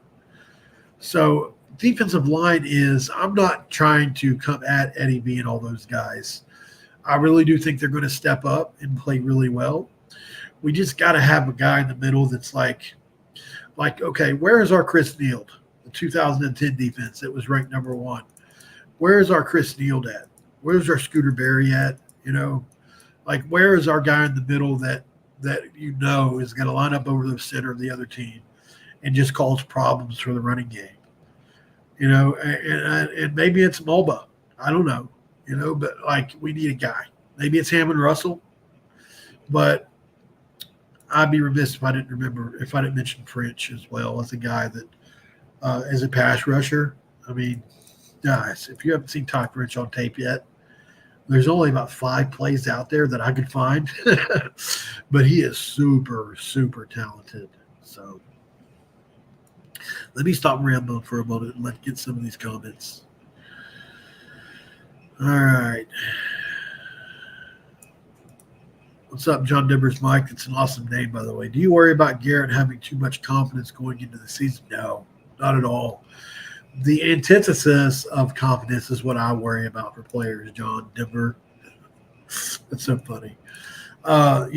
So, defensive line I'm not trying to come at Eddie B and all those guys. I really do think they're going to step up and play really well. We just got to have a guy in the middle that's like, okay, where is our Chris Neal? The 2010 defense that was ranked number 1. Where is our Chris Neal at? Where's our Scooter Berry at? Where is our guy in the middle that is going to line up over the center of the other team and just cause problems for the running game? And maybe it's Mulba. I don't know. But we need a guy. Maybe it's Hammond Russell, but I'd be remiss if I didn't mention French as well as a guy that is a pass rusher. I mean, guys, if you haven't seen Ty French on tape yet, there's only about 5 plays out there that I could find, but he is super, super talented. So let me stop rambling for a moment and let's get some of these comments. All right. What's up, John Dibbers Mike? It's an awesome name, by the way. Do you worry about Garrett having too much confidence going into the season? No, not at all. The antithesis of confidence is what I worry about for players, John Denver. That's so funny. I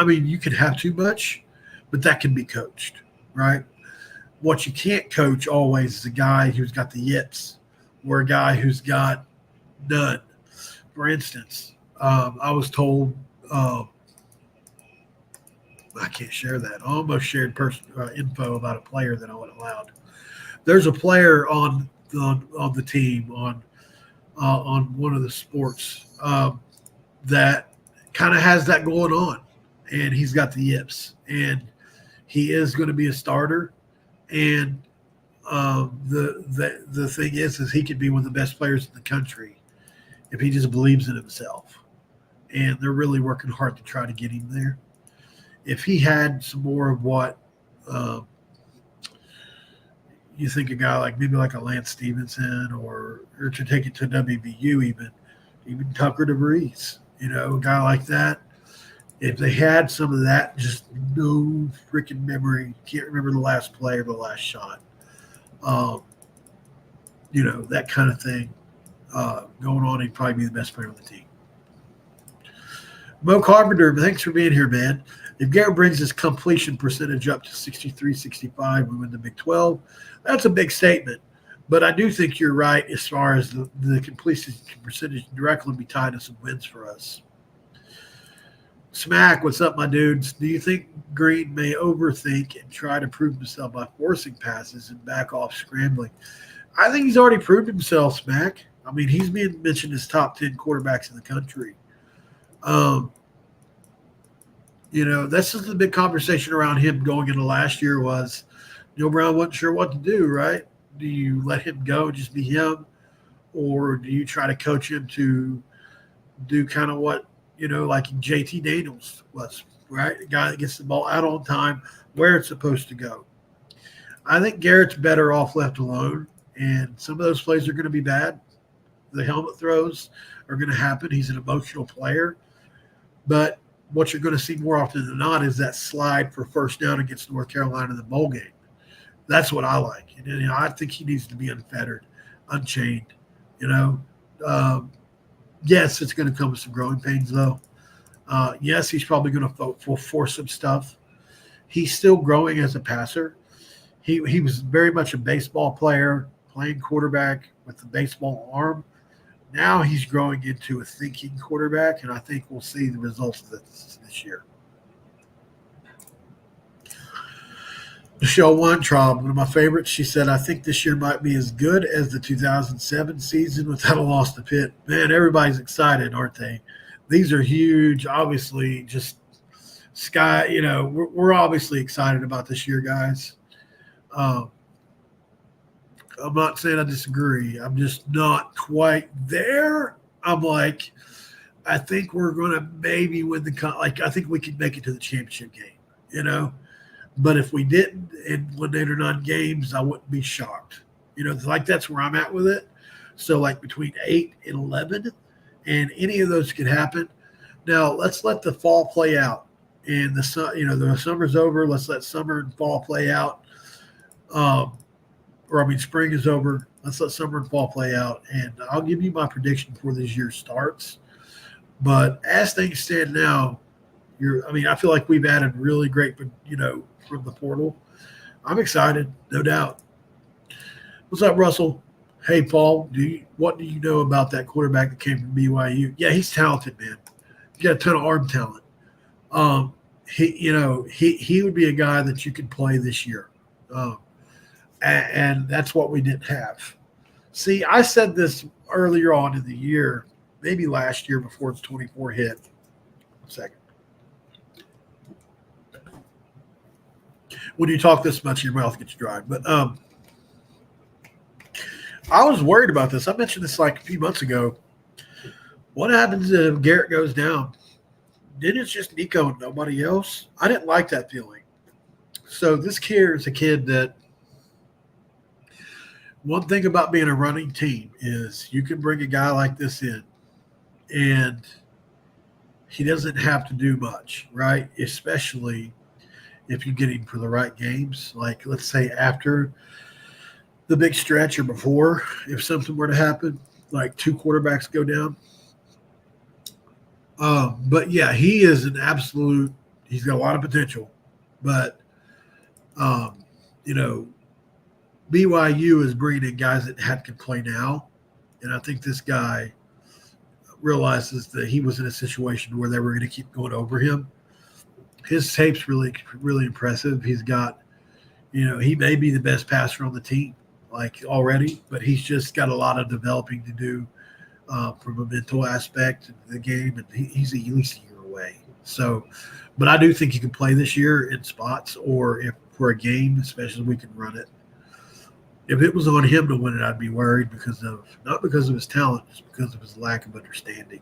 mean, you can have too much, but that can be coached, right? What you can't coach always is a guy who's got the yips or a guy who's got none. For instance, I was told I can't share that. I almost shared info about a player that I wasn't allowed. There's a player on the team on one of the sports that kind of has that going on, and he's got the yips, and he is going to be a starter. And the thing is he could be one of the best players in the country if he just believes in himself. And they're really working hard to try to get him there. If he had some more of what you think a guy maybe like a Lance Stevenson or to take it to WVU even Tucker DeVries, a guy like that. If they had some of that, just no freaking memory, can't remember the last play or the last shot, that kind of thing going on, he'd probably be the best player on the team. Mo Carpenter, thanks for being here, man. If Garrett brings his completion percentage up to 63, 65, we win the Big 12. That's a big statement. But I do think you're right as far as the completion percentage directly be tied to some wins for us. Smack, what's up, my dudes? Do you think Green may overthink and try to prove himself by forcing passes and back off scrambling? I think he's already proved himself, Smack. I mean, he's being mentioned as top 10 quarterbacks in the country. This is the big conversation around him going into last year was Neil Brown wasn't sure what to do, right? Do you let him go and just be him? Or do you try to coach him to do kind of what, like JT Daniels was, right? A guy that gets the ball out on time where it's supposed to go. I think Garrett's better off left alone, and some of those plays are going to be bad. The helmet throws are going to happen. He's an emotional player. But what you're going to see more often than not is that slide for first down against North Carolina in the bowl game. That's what I like. And I think he needs to be unfettered, unchained. Yes, it's going to come with some growing pains, though. Yes, he's probably going to force some stuff. He's still growing as a passer. He was very much a baseball player, playing quarterback with the baseball arm. Now he's growing into a thinking quarterback, and I think we'll see the results of this year. Michelle Weintraub, one of my favorites, she said, I think this year might be as good as the 2007 season without a loss to Pitt. Man, everybody's excited, aren't they? These are huge, obviously, just sky, we're obviously excited about this year, guys. I'm not saying I disagree. I'm just not quite there. I'm like, I think we're going to maybe win I think we could make it to the championship game, But if we didn't and won 8 or 9 games, I wouldn't be shocked. That's where I'm at with it. So between 8 and 11, and any of those could happen. Now let's let the fall play out, and the summer's over. Let's let summer and fall play out. Spring is over. Let's let summer and fall play out, and I'll give you my prediction before this year starts. But as things stand now, I feel like we've added really great, from the portal. I'm excited, no doubt. What's up, Russell? Hey, Paul, what do you know about that quarterback that came from BYU? Yeah, he's talented, man. He's got a ton of arm talent. He would be a guy that you could play this year. And that's what we didn't have. See, I said this earlier on in the year, maybe last year before it's 24 hit. 1 second. When you talk this much, your mouth gets dry. But I was worried about this. I mentioned this a few months ago. What happens if Garrett goes down? Then it's just Nico and nobody else. I didn't like that feeling. So this kid is a kid that one thing about being a running team is you can bring a guy like this in, and he doesn't have to do much, right? Especially if you get him for the right games. Let's say after the big stretch or before, if something were to happen, 2 quarterbacks go down. But yeah, he is an absolute – he's got a lot of potential. But, BYU is bringing in guys that can play now. And I think this guy realizes that he was in a situation where they were going to keep going over him. His tape's really, really impressive. He's got, he may be the best passer on the team, already, but he's just got a lot of developing to do from a mental aspect of the game, and he's at least a year away. So, but I do think he can play this year in spots, or if for a game, especially we can run it. If it was on him to win it, I'd be worried not because of his talent, just because of his lack of understanding.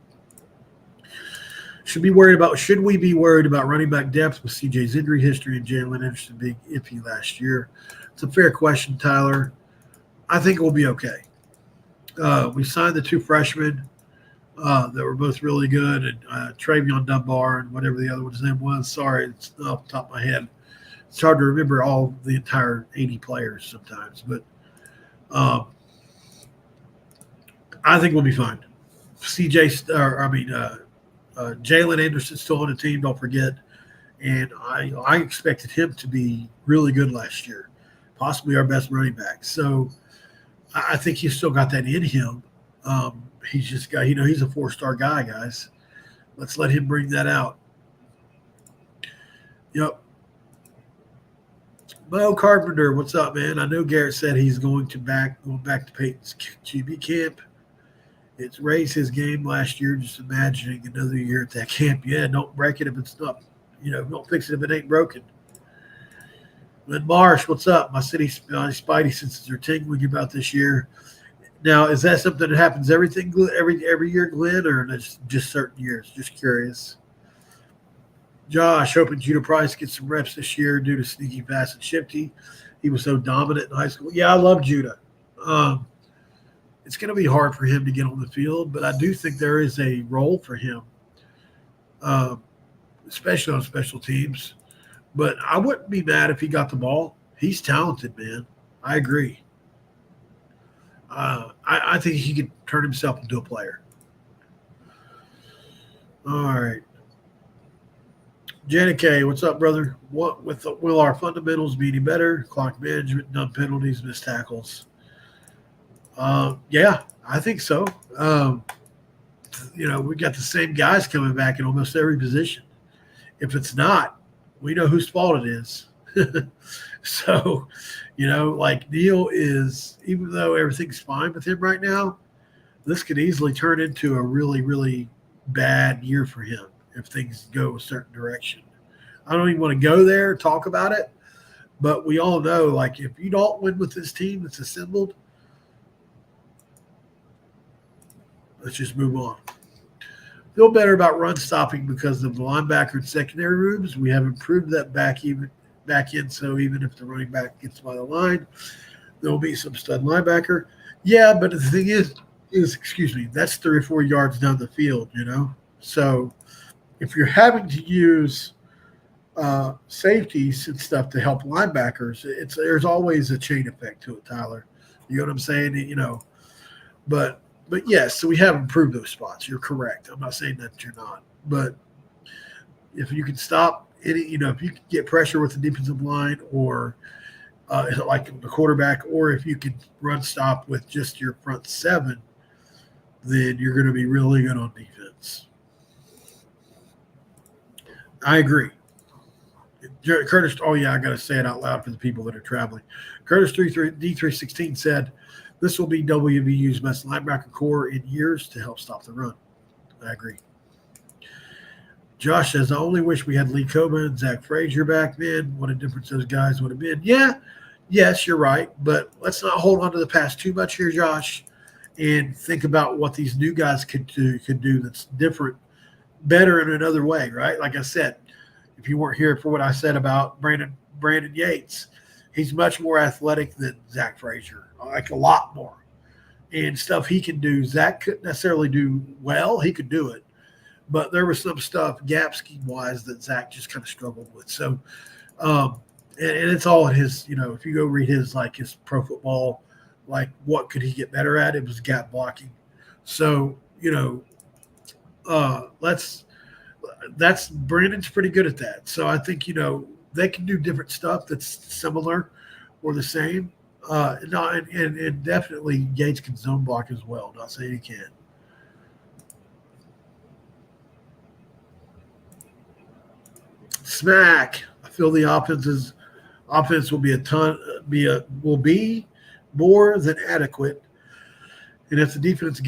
Should we be worried about running back depth with CJ's injury history and Jalen Anderson being iffy last year? It's a fair question, Tyler. I think we'll be okay. We signed the 2 freshmen that were both really good, and Travion Dunbar and whatever the other one's name was. Sorry, it's off the top of my head. It's hard to remember the entire 80 players sometimes, but I think we'll be fine. Jalen Anderson's still on the team, don't forget. And I expected him to be really good last year, possibly our best running back. So I think he's still got that in him. He's just got, he's a 4-star guy, guys. Let's let him bring that out. Yep. Mo Carpenter, what's up, man? I know Garrett said he's going back to Peyton's QB camp. It's raised his game last year. Just imagining another year at that camp. Yeah, don't break it if it's not. Don't fix it if it ain't broken. Lynn Marsh, what's up? My spidey senses are tingling about this year. Now, is that something that happens every year, Glenn, or just certain years? Just curious. Josh, hoping Judah Price gets some reps this year due to sneaky pass and shifty. He was so dominant in high school. Yeah, I love Judah. It's going to be hard for him to get on the field, but I do think there is a role for him, especially on special teams. But I wouldn't be mad if he got the ball. He's talented, man. I agree. I think he could turn himself into a player. All right. Janet K, what's up, brother? Will our fundamentals be any better? Clock management, dumb penalties, missed tackles. Yeah, I think so. We got the same guys coming back in almost every position. If it's not, we know whose fault it is. So, like Neil is, even though everything's fine with him right now, this could easily turn into a really, really bad year for him if things go a certain direction. I don't even want to go there, talk about it, but we all know, like, if you don't win with this team that's assembled, let's just move on. Feel better about run stopping because of the linebacker and secondary rooms. We have improved that back end, so even if the running back gets by the line, there will be some stud linebacker. Yeah, but the thing is that's 3 or 4 yards down the field, So if you're having to use safeties and stuff to help linebackers, there's always a chain effect to it, Tyler. You know what I'm saying? But yes, so we have improved those spots. You're correct. I'm not saying that you're not. But if you can stop any, if you can get pressure with the defensive line or like the quarterback, or if you can run stop with just your front seven, then you're going to be really good on defense. I agree. Curtis, oh yeah, I got to say it out loud for the people that are traveling. Curtis D316 said, this will be WVU's best linebacker core in years to help stop the run. I agree. Josh says, I only wish we had Lee Coben and Zach Frazier back then. What a difference those guys would have been. Yeah, yes, you're right. But let's not hold on to the past too much here, Josh, and think about what these new guys could do that's different, better in another way, right? Like I said, if you weren't here for what I said about Brandon Yates, he's much more athletic than Zach Frazier, like a lot more. And stuff he can do, Zach couldn't necessarily do well. He could do it. But there was some stuff, gap scheme-wise, that Zach just kind of struggled with. So, and it's all in his, if you go read his pro football, like what could he get better at, it was gap blocking. So, that's Brandon's pretty good at that. So I think, they can do different stuff that's similar or the same. And definitely Yates can zone block as well. Not saying he can't. Smack. I feel the offense will be more than adequate. And if the defense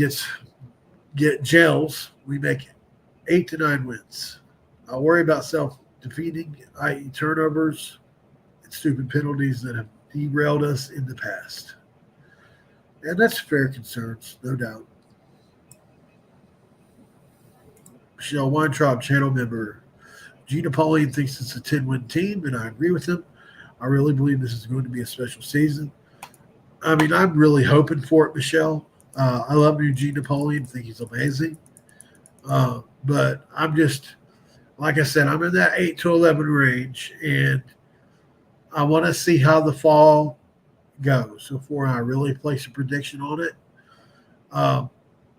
gels, we make 8 to 9 wins. I'll worry about self-defeating, i.e. turnovers and stupid penalties that have derailed us in the past. And that's fair concerns, no doubt. Michelle Weintraub, channel member. G. Napoleon thinks it's a 10-win team, and I agree with him. I really believe this is going to be a special season. I mean, I'm really hoping for it, Michelle. I love Eugene Napoleon. I think he's amazing. But I'm just, like I said, I'm in that 8 to 11 range, and I want to see how the fall goes before I really place a prediction on it.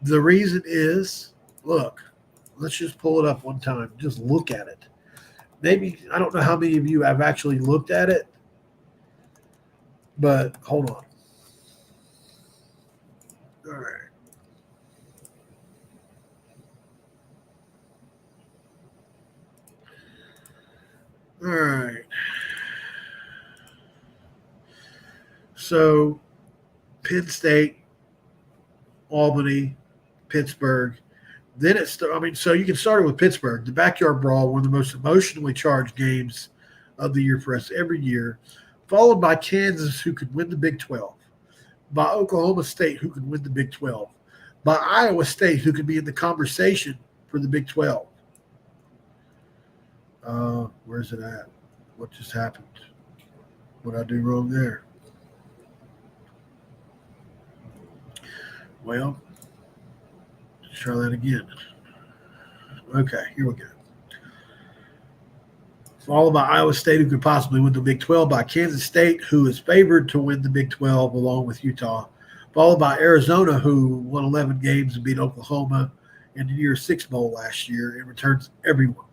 The reason is, look, let's just pull it up one time. Just look at it. Maybe, I don't know how many of you have actually looked at it, but hold on. All right. All right. So, Penn State, Albany, Pittsburgh. Then so you can start it with Pittsburgh, the backyard brawl, one of the most emotionally charged games of the year for us every year, followed by Kansas, who could win the Big 12. by Oklahoma State, who can win the Big 12, by Iowa State, who could be in the conversation for the Big 12. Where's it at? What just happened? What did I do wrong there? Well, let's try that again. Okay, here we go. Followed by Iowa State, who could possibly win the Big 12, by Kansas State, who is favored to win the Big 12 along with Utah, followed by Arizona, who won 11 games and beat Oklahoma in the Year 6 Bowl last year and returns everyone.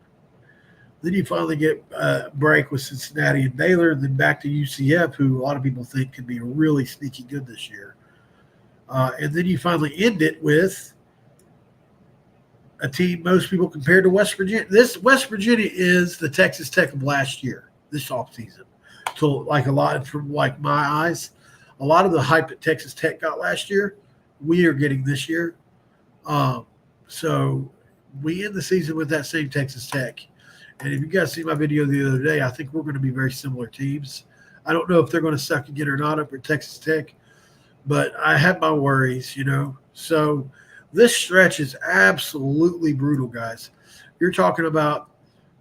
Then you finally get a break with Cincinnati and Baylor, then back to UCF, who a lot of people think could be really sneaky good this year. And then you finally end it with a team most people compared to West Virginia. This West Virginia is the Texas Tech of last year, this offseason. So, like a lot from like my eyes, a lot of the hype that Texas Tech got last year, we are getting this year. So we end the season with that same Texas Tech. And if you guys see my video the other day, I think we're going to be very similar teams. I don't know if they're going to suck again or not up at Texas Tech, but I have my worries, you know. So this stretch is absolutely brutal, guys. You're talking about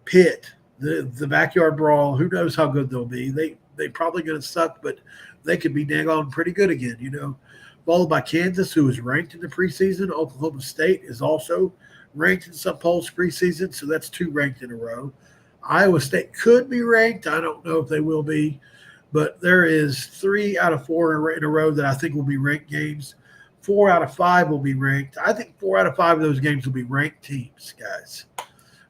Pitt, the backyard brawl. Who knows how good they'll be? They probably going to suck, but they could be dang on pretty good again, you know. Followed by Kansas, who is ranked in the preseason. Oklahoma State is also ranked in some polls preseason, so that's 2 ranked in a row. Iowa State could be ranked. I don't know if they will be, but there is 3 out of 4 in a row that I think will be ranked games. 4 out of 5 will be ranked. I think 4 out of 5 of those games will be ranked teams, guys.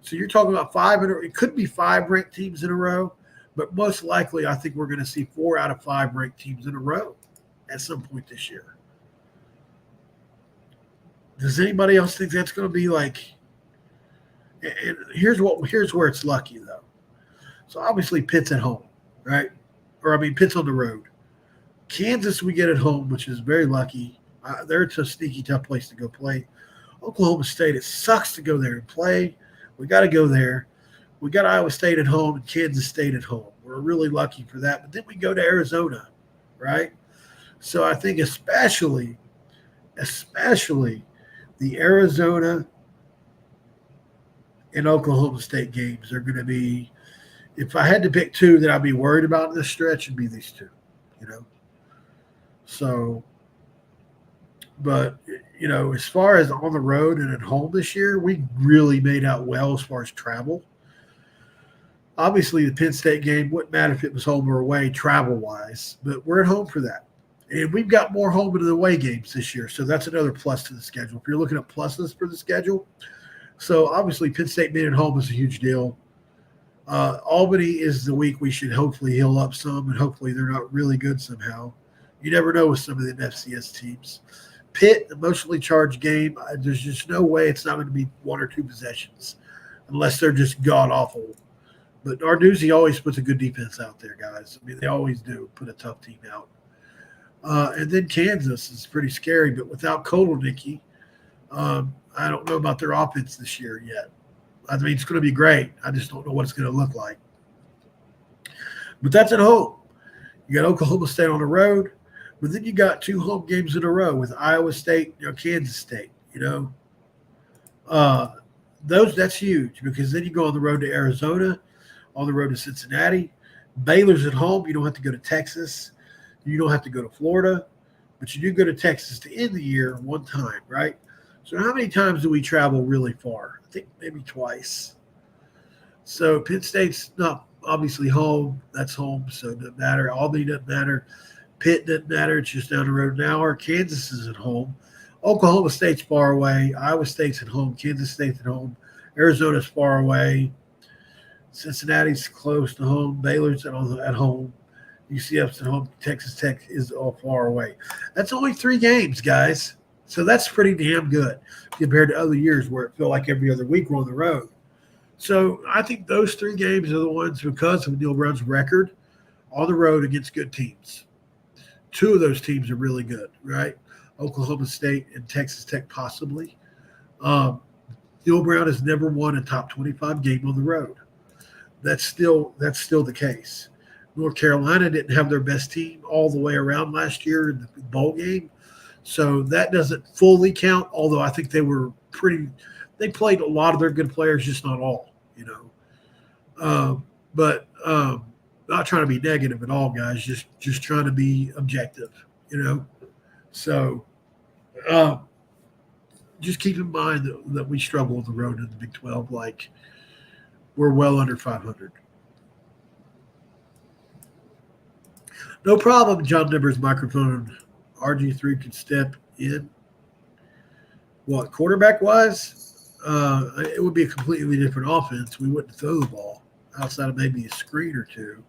So you're talking about 5 in a row. It could be 5 ranked teams in a row, but most likely I think we're going to see 4 out of 5 ranked teams in a row at some point this year. Does anybody else think that's going to be like? And here's where it's lucky though. So obviously Pitt's at home, right? Or I mean Pitt's on the road. Kansas we get at home, which is very lucky. They're a sneaky tough place to go play. Oklahoma State, it sucks to go there and play. We got to go there. We got Iowa State at home and Kansas State at home. We're really lucky for that. But then we go to Arizona, right? So I think especially the Arizona and Oklahoma State games are going to be, if I had to pick 2 that I'd be worried about in this stretch, it'd be these 2, you know. So, but, you know, as far as on the road and at home this year, we really made out well as far as travel. Obviously, the Penn State game wouldn't matter if it was home or away travel-wise, but we're at home for that. And we've got more home and away games this year, so that's another plus to the schedule. If you're looking at pluses for the schedule, so obviously Penn State being at home is a huge deal. Albany is the week we should hopefully heal up some, and hopefully they're not really good somehow. You never know with some of the FCS teams. Pitt, emotionally charged game. There's just no way it's not going to be 1 or 2 possessions unless they're just god-awful. But Narduzzi always puts a good defense out there, guys. I mean, they always do put a tough team out. And then Kansas is pretty scary, but without Kotelnicki, I don't know about their offense this year yet. I mean, it's going to be great. I just don't know what it's going to look like. But that's at home. You got Oklahoma State on the road, but then you got 2 home games in a row with Iowa State, Kansas State, that's huge because then you go on the road to Arizona, on the road to Cincinnati. Baylor's at home. You don't have to go to Texas. You don't have to go to Florida, but you do go to Texas to end the year 1 time, right? So how many times do we travel really far? I think maybe twice. So Penn State's not obviously home. That's home, so it doesn't matter. Albany doesn't matter. Pitt doesn't matter. It's just down the road an hour. Kansas is at home. Oklahoma State's far away. Iowa State's at home. Kansas State's at home. Arizona's far away. Cincinnati's close to home. Baylor's at home. UCF's at home. Texas Tech is all far away. That's only 3 games, guys. So that's pretty damn good compared to other years where it felt like every other week we're on the road. So I think those 3 games are the ones because of Neil Brown's record on the road against good teams. 2 of those teams are really good, right? Oklahoma State and Texas Tech possibly. Neil Brown has never won a top 25 game on the road. That's still the case. North Carolina didn't have their best team all the way around last year in the bowl game. So that doesn't fully count, although I think they played a lot of their good players, just not all, But not trying to be negative at all, guys, just trying to be objective, So just keep in mind that we struggle on the road in the Big 12. Like, we're well under 500. No problem, John Nibber's microphone. RG3 could step in. What, quarterback-wise? It would be a completely different offense. We wouldn't throw the ball outside of maybe a screen or two.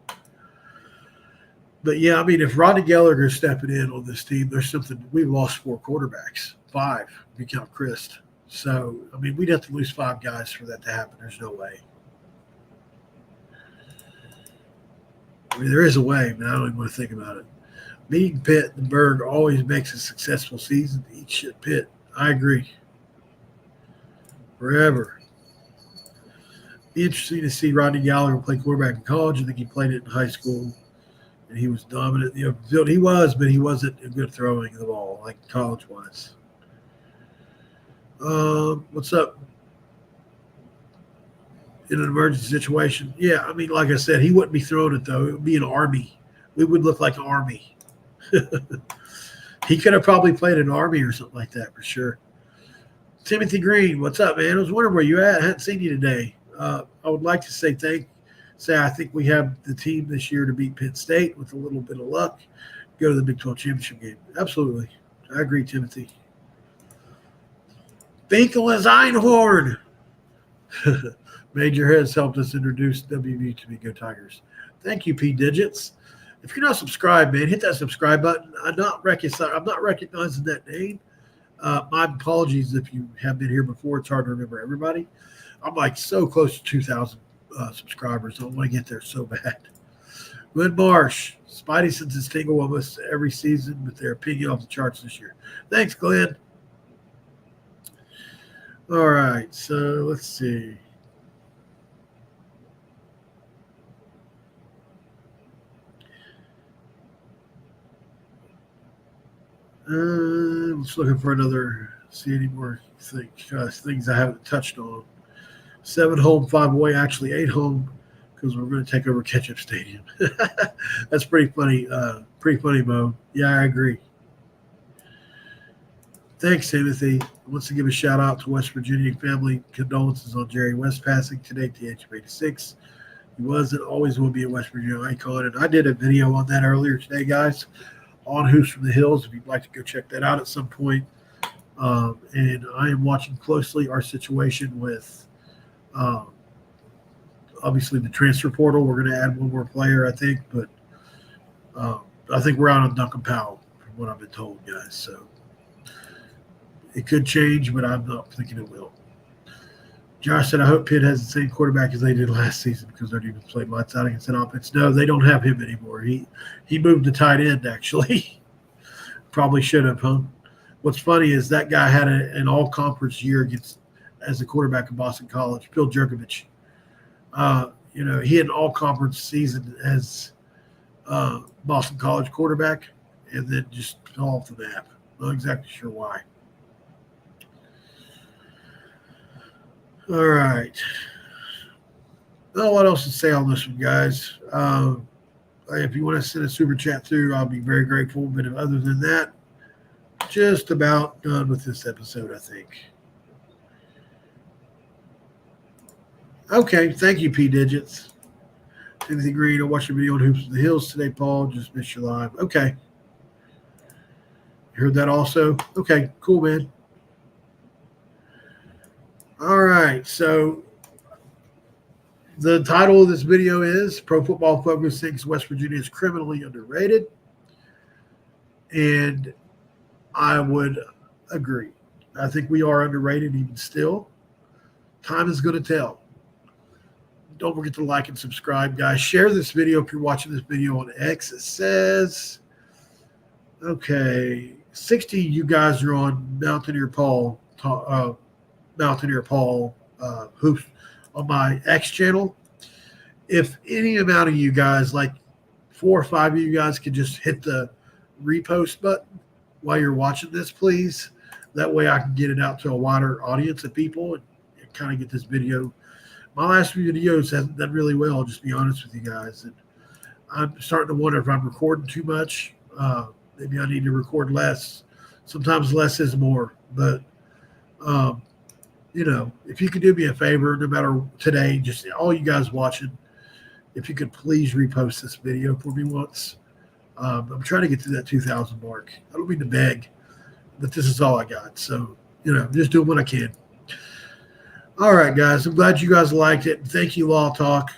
But, yeah, I mean, if Rodney Gallagher's stepping in on this team, there's something – we've lost 4 quarterbacks, 5 if you count Christ. So, I mean, we'd have to lose 5 guys for that to happen. There's no way. I mean, there is a way, but I don't even want to think about it. Beating Pitt and Berg always makes a successful season. Eat shit, Pitt. I agree. Forever. Be interesting to see Rodney Gallagher play quarterback in college. I think he played it in high school, and he was dominant. He was, but he wasn't a good throwing the ball like college was. What's up? In an emergency situation, yeah. I mean, like I said, he wouldn't be throwing it though. It would be an Army. We would look like an Army. He could have probably played an Army or something like that for sure. Timothy Green, what's up, man? I was wondering where you at. I hadn't seen you today. I would like to say I think we have the team this year to beat Penn State with a little bit of luck. Go to the Big 12 championship game. Absolutely, I agree, Timothy. Finkel is Einhorn. Major has helped us introduce WVU to me. Go Tigers. Thank you, P Digits. If you're not subscribed, man, hit that subscribe button. I'm not recognizing that name. My apologies if you have been here before. It's hard to remember everybody. I'm like so close to 2,000 subscribers. I want to get there so bad. Glenn Marsh. Spidey sends his tingle almost every season, but they're picking off the charts this year. Thanks, Glenn. All right, so let's see. I'm just looking for see any more things I haven't touched on. 7 home, 5 away, actually 8 home, because we're going to take over Ketchup Stadium. That's pretty funny. Mo. Yeah, I agree. Thanks, Timothy. I want to give a shout out to West Virginia family. Condolences on Jerry West passing today at the age of 86. He was and always will be a West Virginia icon. And I did a video on that earlier today, guys, on Who's from the Hills, if you'd like to go check that out at some point. And I am watching closely our situation with obviously the transfer portal. We're going to add one more player, I think, but I think we're out on Duncan Powell from what I've been told, guys. So it could change, but I'm not thinking it will. Josh said, I hope Pitt has the same quarterback as they did last season because their defense played lights out against that offense. No, they don't have him anymore. He moved to tight end, actually. Probably should have, huh? What's funny is that guy had an all-conference year as a quarterback at Boston College, Bill Jerkovich. He had an all-conference season as Boston College quarterback and then just fell off the map. Not exactly sure why. All right. Well, what else to say on this one, guys? If you want to send a super chat through, I'll be very grateful. But other than that, just about done with this episode, I think. Okay. Thank you, P Digits. Timothy Green, I watched your video on Hoops of the Hills today, Paul. Just missed your live. Okay. You heard that also? Okay. Cool, man. All right, so the title of this video is Pro Football Focus thinks West Virginia is criminally underrated. And I would agree. I think we are underrated even still. Time is going to tell. Don't forget to like and subscribe, guys. Share this video if you're watching this video on X. It says, okay, 60 you guys are on Mountaineer Paul Hoops on my X channel. If any amount of you guys, like 4 or 5 of you guys could just hit the repost button while you're watching this, please. That way I can get it out to a wider audience of people and kind of get this video. My last few videos haven't done really well, I'll just be honest with you guys. And I'm starting to wonder if I'm recording too much. Maybe I need to record less. Sometimes less is more. But, if you could do me a favor, no matter today, just all you guys watching, if you could please repost this video for me once. I'm trying to get to that 2,000 mark. I don't mean to beg, but this is all I got. So, just doing what I can. All right, guys. I'm glad you guys liked it. Thank you, Law Talk.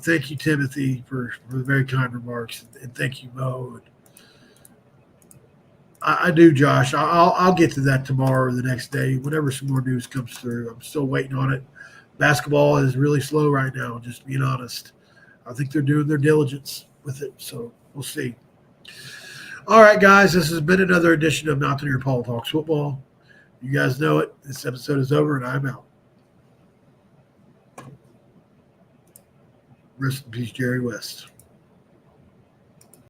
Thank you, Timothy, for the very kind remarks. And thank you, Mo. I do, Josh. I'll get to that tomorrow or the next day, whenever some more news comes through. I'm still waiting on it. Basketball is really slow right now, just being honest. I think they're doing their diligence with it, so we'll see. All right, guys, this has been another edition of Mountaineer Paul Talks Football. You guys know it. This episode is over, and I'm out. Rest in peace, Jerry West.